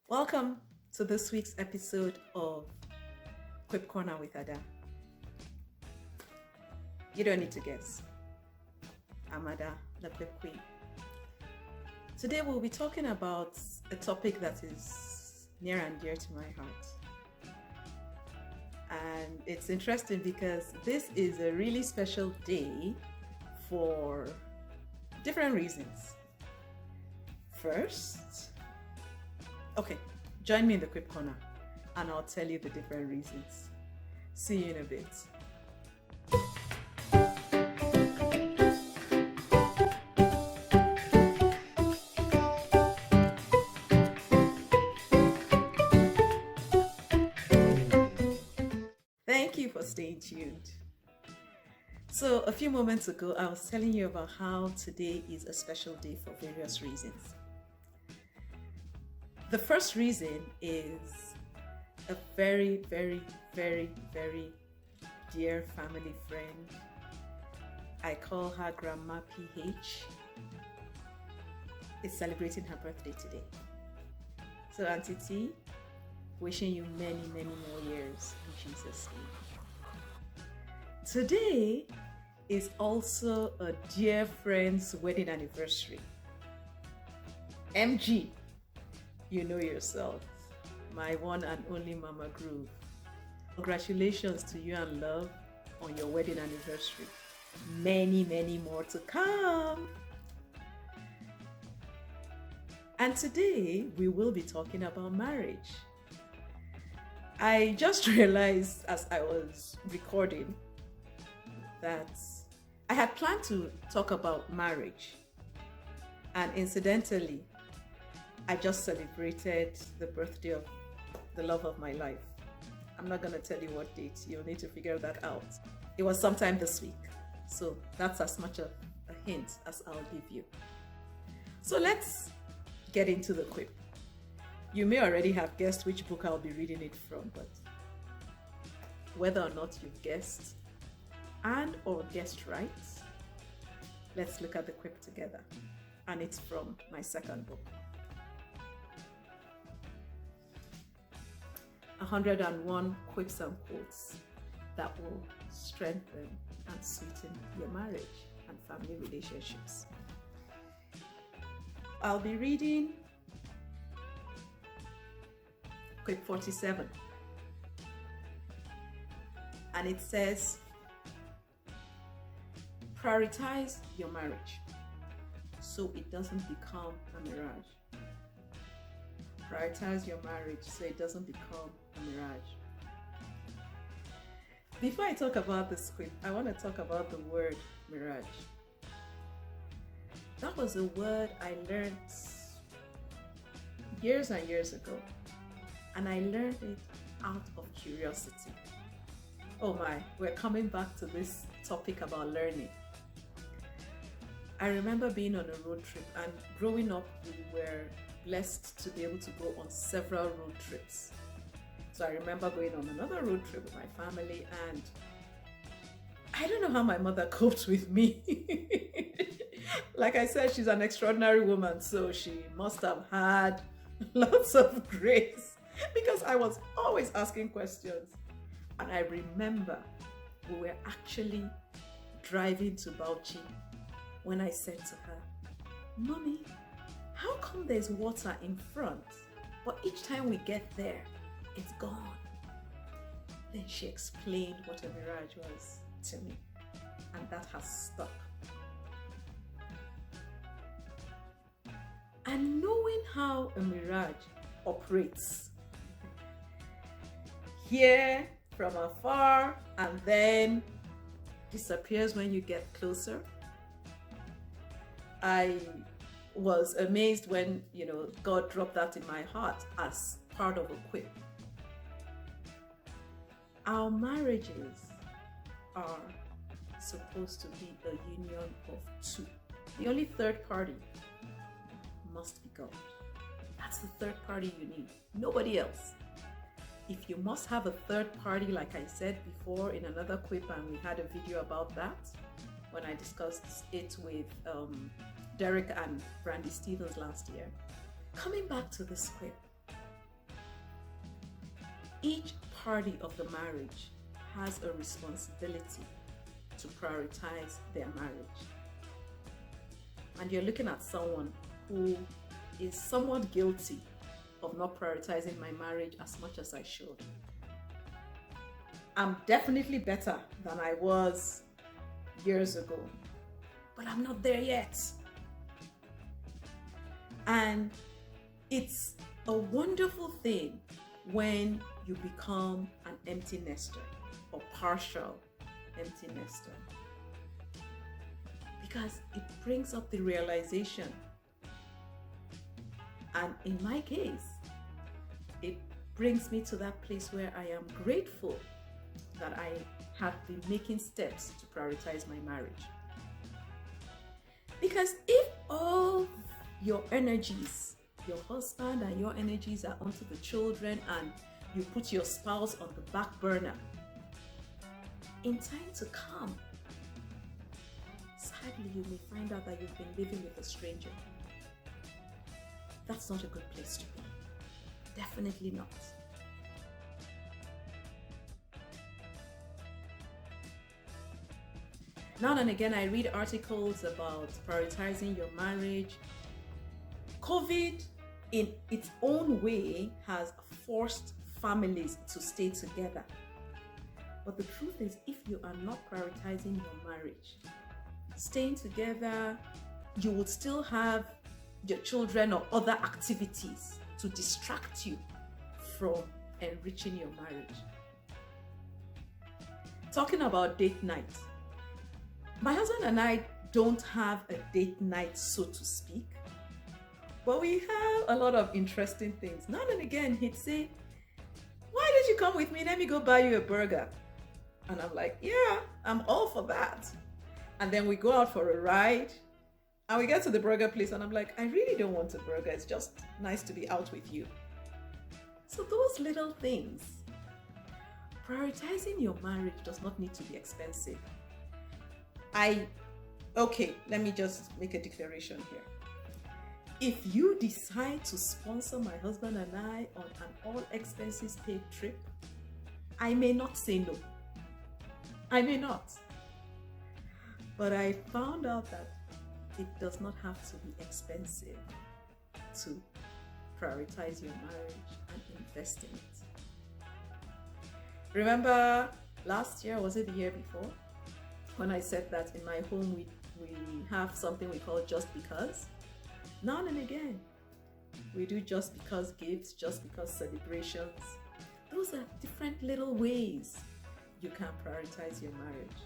Welcome to this week's episode of Quip Corner with Ada. You don't need to guess. I'm Ada, the Quip Queen. Today we'll be talking about a topic that is near and dear to my heart. And it's interesting because this is a really special day for different reasons. First, okay, join me in the Quip Corner and I'll tell you the different reasons. See you in a bit. Thank you for staying tuned. So a few moments ago, I was telling you about how today is a special day for various reasons. The first reason is a very, very, very, very dear family friend. I call her Grandma PH. Is celebrating her birthday today. So Auntie T, wishing you many, many more years in Jesus' name. Today is also a dear friend's wedding anniversary. MG, you know yourself, my one and only Mama Groove. Congratulations to you and love on your wedding anniversary. Many, many more to come. And today we will be talking about marriage. I just realized as I was recording that I had planned to talk about marriage, and incidentally, I just celebrated the birthday of the love of my life. I'm not going to tell you what date, you'll need to figure that out. It was sometime this week, so that's as much of a hint as I'll give you. So let's get into the quip. You may already have guessed which book I'll be reading it from, but whether or not you've guessed and or guessed right, let's look at the quip together. And it's from my second book. 101 quips and quotes that will strengthen and sweeten your marriage and family relationships. I'll be reading Quip 47, and it says, prioritize your marriage so it doesn't become a mirage. Prioritize your marriage so it doesn't become a mirage. Before I talk about this quip, I want to talk about the word mirage. That was a word I learned years and years ago, and I learned it out of curiosity. Oh my, we're coming back to this topic about learning. I remember being on a road trip, and growing up we were blessed to be able to go on several road trips. So I remember going on another road trip with my family, and I don't know how my mother coped with me. Like I said, she's an extraordinary woman, so she must have had lots of grace because I was always asking questions. And I remember we were actually driving to Bauchi when I said to her, Mommy, how come there's water in front, but each time we get there, it's gone? Then she explained what a mirage was to me, and that has stuck. And knowing how a mirage operates, here from afar and then disappears when you get closer, I was amazed when, God dropped that in my heart as part of a quip. Our marriages are supposed to be a union of two. The only third party must be God. That's the third party you need. Nobody else. If you must have a third party, like I said before in another quip, and we had a video about that when I discussed it with Derek and Brandy Stevens last year. Coming back to this quip, each party of the marriage has a responsibility to prioritize their marriage. And you're looking at someone who is somewhat guilty of not prioritizing my marriage as much as I should. I'm definitely better than I was years ago, but I'm not there yet. And it's a wonderful thing when you become an empty nester or partial empty nester, because it brings up the realization, and in my case, it brings me to that place where I am grateful that I have been making steps to prioritize my marriage. Because if all your energies, your husband and your energies are onto the children, and you put your spouse on the back burner, in time to come, sadly, you may find out that you've been living with a stranger. That's not a good place to be. Definitely not. Now and again, I read articles about prioritizing your marriage. COVID, in its own way, has forced families to stay together. But the truth is, if you are not prioritizing your marriage, staying together, you would still have your children or other activities to distract you from enriching your marriage. Talking about date night, my husband and I don't have a date night, so to speak, but we have a lot of interesting things. Now and again, he'd say, "Why don't you come with me? Let me go buy you a burger." And I'm like, "Yeah, I'm all for that." And then we go out for a ride, and we get to the burger place, and I'm like, "I really don't want a burger. It's just nice to be out with you." So those little things. Prioritizing your marriage does not need to be expensive. Okay, let me just make a declaration here. If you decide to sponsor my husband and I on an all expenses paid trip, I may not say no. I may not. But I found out that it does not have to be expensive to prioritize your marriage and invest in it. Remember last year, was it the year before, when I said that in my home we have something we call just because? Now and again, we do just because gifts, just because celebrations. Those are different little ways you can prioritize your marriage.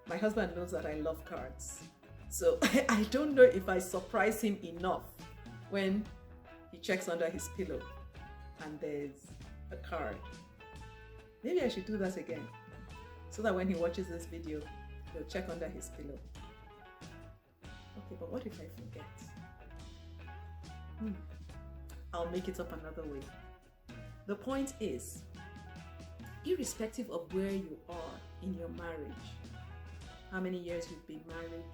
My husband knows that I love cards. So I don't know if I surprise him enough when he checks under his pillow and there's a card. Maybe I should do that again, so that when he watches this video, he'll check under his pillow. Okay, but what if I forget? I'll make it up another way. The point is, irrespective of where you are in your marriage, how many years you've been married,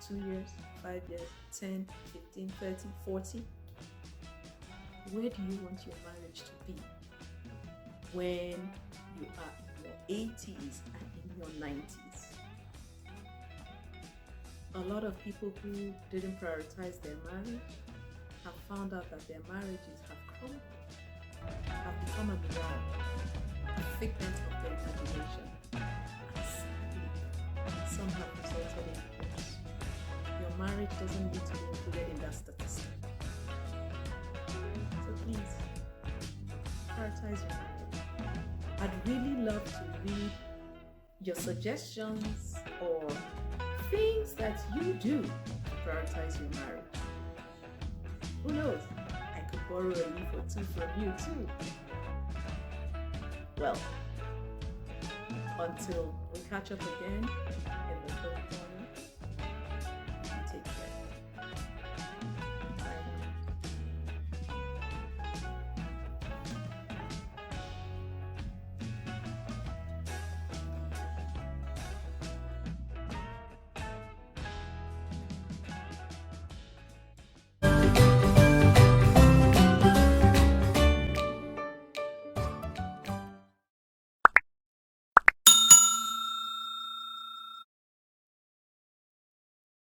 2 years, 5 years, 10, 15, 30, 40, where do you want your marriage to be when you are in your 80s and in your 90s? A lot of people who didn't prioritize their marriage have found out that their marriages have crumbled, have become a mirage, a figment of their imagination. And sadly, some have resulted in divorce. Your marriage doesn't need to be included in that statistic. So please, prioritize your marriage. I'd really love to read your suggestions or things that you do to prioritize your marriage. Who knows? I could borrow a leaf or two from you too. Well, until we catch up again in the third one.